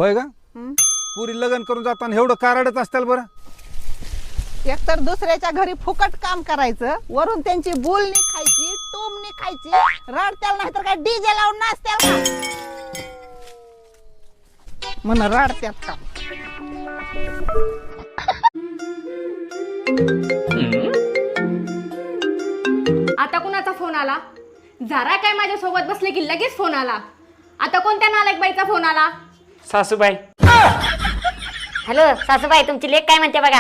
होय का? पुरी लग्न करून जाताना एवढं कारडत असताल बरं. एकतर दुसऱ्याच्या घरी फुकट काम करायचं, वरून त्यांची बोलणी खायची, टोमणी खायची, रडत्याल नाही तर काय डीजे लावून नाचत्याल का? म्हण रडत्यात का? आता कुणाचा फोन आला? जरा काय माझ्या सोबत बसले की लगेच फोन आला. आता कोणत्या नालायक बाईचा फोन आला? सासूबाई. हॅलो सासूबाई, तुमची लेक काय म्हणते बघा.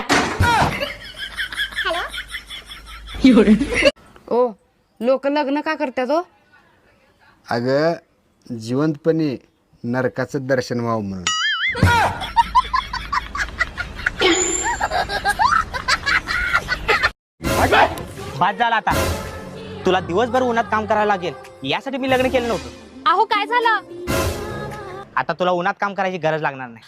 ओ, लोक लग्न का करतात हो? अगं जिवंतपणे नरकाचं दर्शन व्हावं म्हणून. बाद झाला आता. तुला दिवसभर उन्हात काम करायला लागेल यासाठी मी लग्न केलं नव्हतं. अहो काय झालं? आता तुला उन्हात काम करायची गरज लागणार नाही.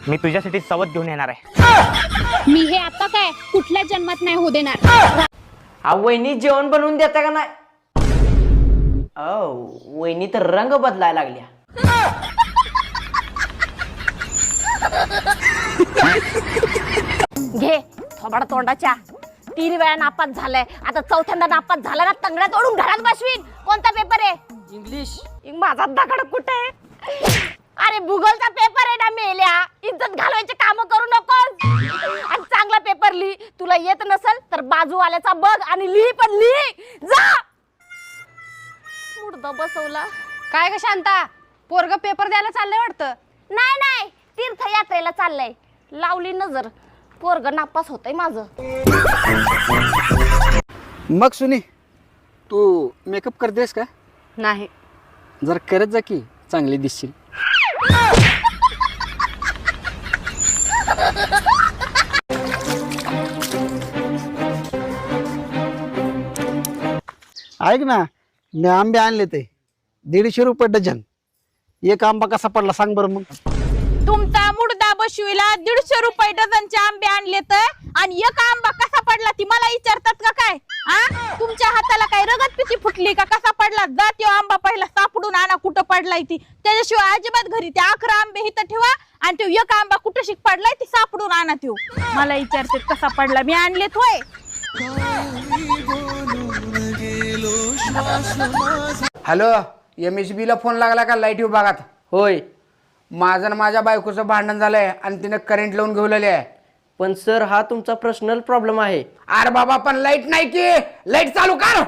मी तुझ्यासाठी सवत घेऊन येणार आहे. मी हे आता काय कुठल्या जन्मात नाही होऊ देणार. वहिनी जेवण बनवून देता का नाही? वहिनी तर रंग बदलायला लागल्या. घे थोबाड तोंडाच्या. 3 वेळा नापास झालाय, आता 4थ्यांदा नापास झाला ना तंगड्या तोडून घरात बसवीन. कोणता पेपर आहे? इंग्लिश. माझा दगड कुठे आहे? अरे भूगोलचा पेपर आहे ना मेल्या. इज्जत घालवायचे काम करू नकोस. आणि चांगला पेपर लिही. तुला येत नसल तर बाजूवाल्याचा बघ आणि लिही, पण लिही. जा. मुर्दा बसवला. काय ग शांता, पोरग पेपर द्यायला चाललंय वाटतं? नाही नाही, तीर्थयात्रेला चाललंय. लावली नजर, पोरग नापास होतंय माझं. मग सुनी, तू मेकअप करतेस का? नाही. जर करत जा की, चांगली दिसशील. ऐक ना, मी आंबे आणले ते 150 रुपये डझन. एक आंबा कसा पडला सांग बरं मग. तुमचा मुर्दा बसवीला 150 रुपये डझनचे आंबे आणले तर, आणि एक आंबा कसा पडला ती मला विचारतात का काय? तुमच्या हाताला काय रगत पिची फुटली का? कसा पडला? जा त्यो आंबा पहिला सापडून आणा कुठं पडलाय ती. त्याच्याशिवाय अजिबात घरी ते 11 आंबे इथं ठेवा, आणि तो एक आंबा कुठं शिक पडलाय ती सापडून आणा. त्यो मला विचारतात कसा पडला, मी आणलेत होय. हॅलो, MSB ला फोन लागला का लाईट विभागात? होय, माझं आणि माझ्या बायकोचं भांडण झालंय आणि तिने करंट लावून घेऊन आहे. पण सर हा तुमचा पर्सनल प्रॉब्लेम आहे. अरे बाबा, पण लाईट नाही की, लाईट चालू कर.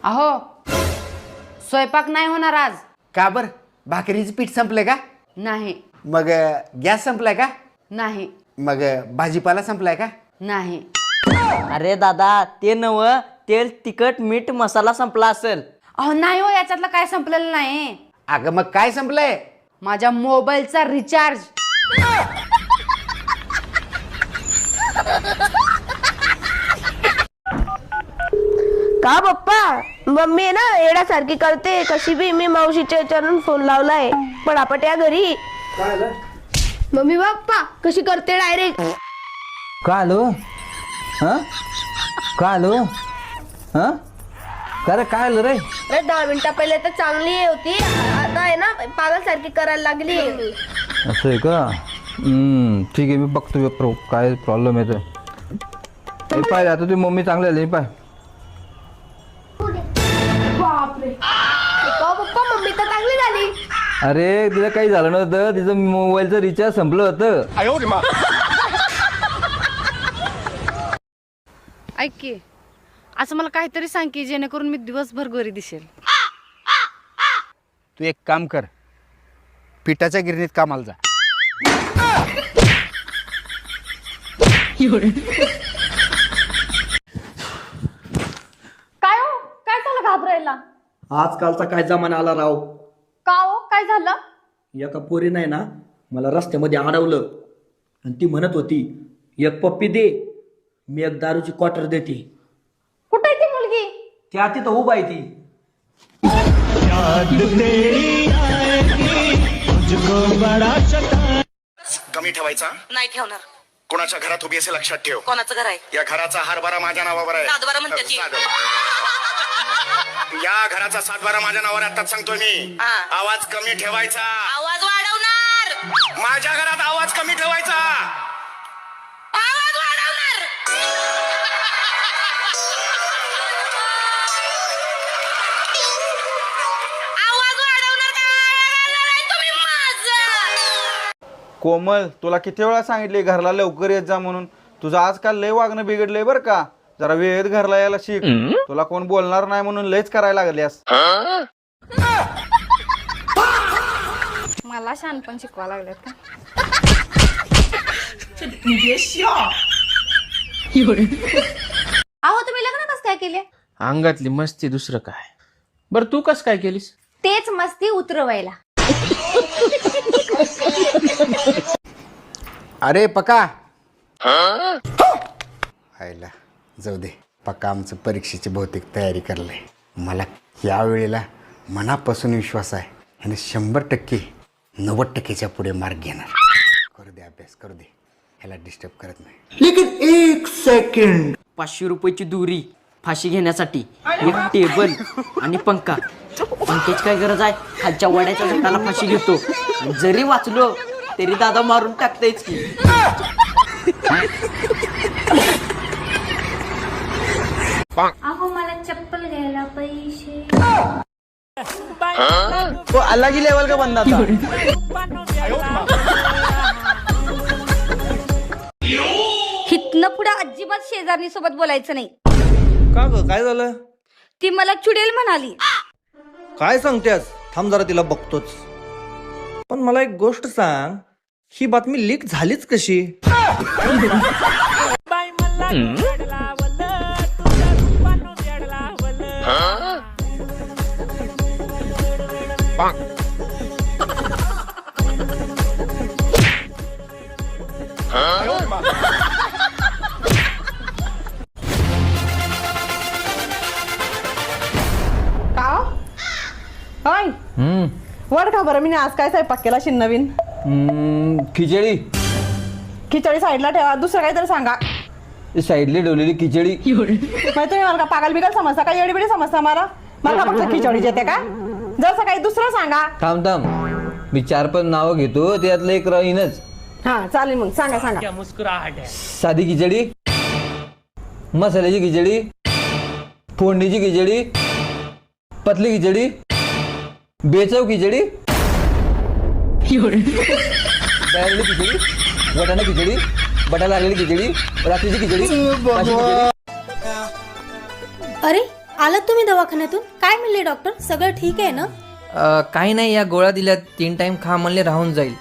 अहो, स्वयंपाक नाही होणार आज. का बर? भाकरीचं पीठ संपलंय का? नाही. मग गॅस संपलाय का? नाही. मग भाजीपाला संपलाय का? नाही. अरे दादा, ते नव तेल, तिखट, मीठ, मसाला संपला असेल. अहो नाही हो, याच्यातलं काय संपलेलं नाही. अगं मग काय संपलंय? माझ्या मोबाईलचा रिचार्ज. का पप्पा, मम्मी ना येण्यासारखी करते कशी बी. मी मावशीच्या याच्यावरून फोन लावलाय पटापट या घरी. मम्मी पप्पा कशी करते डायरेक्ट. का आलो? का आलो? अरे काय आलं रे? अरे 10 मिनिटं पहिले तर चांगली होती, आता आहे ना पागल सारखी करायला लागली. असं आहे का? ठीक आहे, मी बघतो काय प्रॉब्लेम येतो. पाय आता तुझी मम्मी चांगली आली पाय. पप्पा मम्मी तर चांगली झाली. अरे तिला काही झालं नव्हतं, तिचं मोबाईलचं रिचार्ज संपलं होतं. ऐक की, असं मला काहीतरी सांग की जेणेकरून मी दिवसभर घरी दिसेल. तू एक काम कर, पिठाच्या गिरणीत कामाला जा. काय हो, काय झालं घाबरायला? आजकालचा काय जमाना आला राव. का हो, काय झालं? एका पोरीने आहे ना मला रस्त्यामध्ये अडवलं आणि ती म्हणत होती, एक पप्पी दे, मी एक दारूची क्वार्टर देते. कुठे आहे ती मुलगी? त्या तिथं उभा आहे ती. कमी ठेवायचा नाही ठेवणार. कुणाच्या घरात उभी असे लक्षात ठेव. कोणाचं घर आहे? या घराचा हरभरा माझ्या नावावर आहे. सातबारा म्हणतात ती. या घराचा सातबारा माझ्या नावावर आहे, आताच सांगतोय मी. हा. आवाज कमी ठेवायचा. आवाज वाढवणार. माझ्या घरात आवाज कमी ठेवायचा. आवाज वाढवणार. आवाज वाढवणार काय तुम्ही माझं? कोमल, तुला किती वेळा सांगितले घरला लवकर येत जा म्हणून. तुझं आजकाल लय वागणं बिघडलंय बरं का. जरा वेळेत घरला यायला शिक. तुला कोण बोलणार नाही म्हणून लयच करायला लागल्यास. मला शहाणपण शिकवा लागलेत का? अहो तुम्ही लग्न कसं काय केले? अंगातली मस्ती दुसरं काय. बरं तू कसं काय केलीस? तेच मस्ती उतरवायला. अरे पका आयला जाऊ दे. पक्का आमचं परीक्षेची बहुतेक तयारी करलंय. मला या वेळेला मनापासून विश्वास आहे आणि 100% 90%च्या पुढे मार्क घेणार. करू दे अभ्यास, करू दे. ह्याला डिस्टर्ब करत नाही. लेकिन 1 सेकंड. 500 रुपयाची दुरी फाशी घेण्यासाठी, एक टेबल आणि पंखा. पंख्याची काय गरज आहे? खालच्या वड्याच्या झाडाला फाशी घेतो. आणि जरी वाचलो तरी दादा मारून टाकतायच की. अहो मला चप्पल घ्यायला पैसे. अलग ही लेवल का बंदा था. हितनं पुढे अजिबात शेजारणी सोबत बोलायचं नाही. का ग, काय झालं? ती मला चुडेल म्हणाली. काय सांगतेस? थांब जरा तिला बघतोच. पण मला एक गोष्ट सांग, ही बातमी लीक झालीच कशी? वर का बरं, मी आज काय स्वयंपाक केला शिन नवीन? खिचडी. खिचडी साईडला ठेवा, दुसरं काहीतरी सांगा. साईडली ठेवलेली खिचडी. तुम्ही मला का पागल बिगल समजता का? एवढी बिडी समजता मला का फक्त खिचडी येते का? जसं काही दुसरं सांगा. थांब थांब, मी 4-5 नावं घेतो, त्यातलं एक राहीनच. हा चालेल, मग सांगा सांगा. साधी खिचडी, मसाल्याची खिचडी, फोडणीची खिचडी, पतली खिचडी, बेचव खिचडी, डाळलेली खिचडी, वटाणा खिचडी, बटाटा लागलेली खिचडी, रात्रीची खिचडी. अरे आलात तुम्ही दवाखान्यातून? काय म्हणले डॉक्टर? सगळं ठीक आहे ना? काही नाही, या गोळ्या दिल्या 3 टाइम खा म्हणले, राहून जाईल.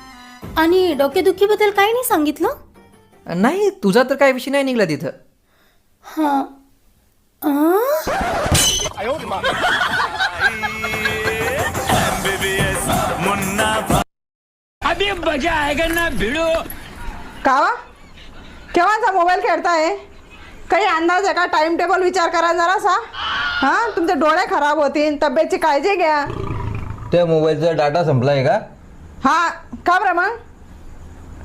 आणि डोकेदुखीबद्दल काही नाही सांगितलं? नाही, तुझा तर काही विषय नाही निघला तिथं. हा. कावा केव्हाचा मोबाईल खेळताय? काही अंदाज आहे का? टाइम टेबल विचार करा जरासा. हा, तुमचे डोळे खराब होतील, तब्येतची काळजी घ्या. त्या मोबाईलचा डाटा संपलाय का? हा, का बरं मग?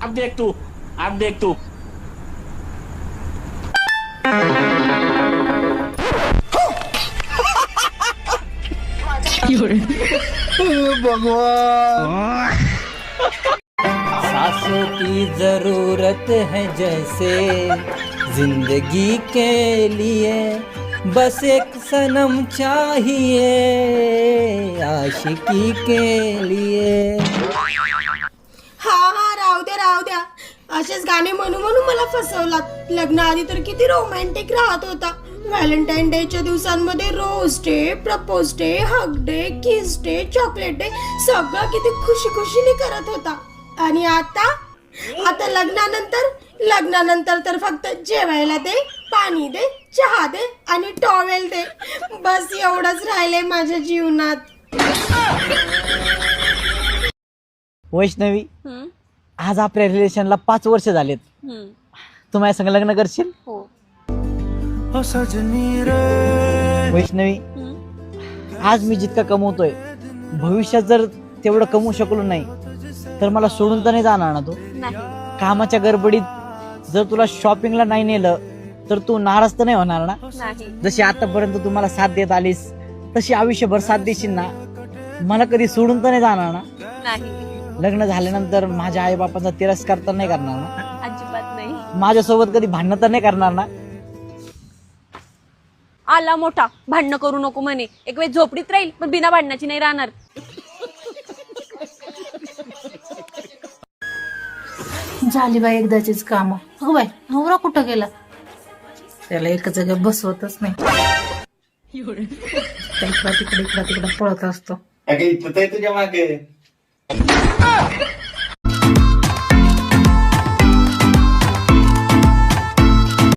अब देख तू. सांसों की जरूरत है जैसे जिंदगी के लिए, बस एक सनम चाहिए आशिकी के लिए. हा राहू द्या. असेच गाणे म्हणून मला फसवलात. लग्नाआधी तर किती रोमॅन्टिक राहत होता. व्हॅलेंटाईन डेच्या दिवसांमध्ये rose day, propose day, hug day, kiss day, chocolate day सगळं किती खुशीने करत होता. आणि आता लग्नानंतर तर फक्त जेवायला दे, पाणी दे, चहा दे आणि टॉवेल दे. बस एवढंच राहिलंय माझ्या जीवनात. वैष्णवी, आज आपल्या रिलेशनला 5 वर्ष झालेत. तू माझ्या संग लग्न करशील? वैष्णवी, आज मी जितकं कमवतोय, भविष्यात जर तेवढं कमवू शकलो नाही तर मला सोडून तर नाही जाणार ना तू? कामाच्या गडबडीत जर तुला शॉपिंगला नाही नेलं तर तू नाराज तर नाही होणार ना? नाही. जशी आतापर्यंत तू मला साथ देत आलीस तशी आयुष्यभर साथ देशील ना? मला कधी सोडून तर नाही जाणार ना? नाही, लग्न झाल्यानंतर माझ्या आई बापांचा तिरस्कार तर नाही करणार ना? अजिबात नाही. माझ्यासोबत कधी भांडणं तर नाही करणार ना? आला मोठा भांडणं करू नको म्हणे. एक वेळ झोपडीत राहील पण बिना भांडणाची नाही राहणार. झाली बाई एकदाचीच काम. हो बाई, नवरा कुठं गेला? त्याला एका जागेवर बसवतच नाही. तिकडे पळत असतो. तुझ्या मागे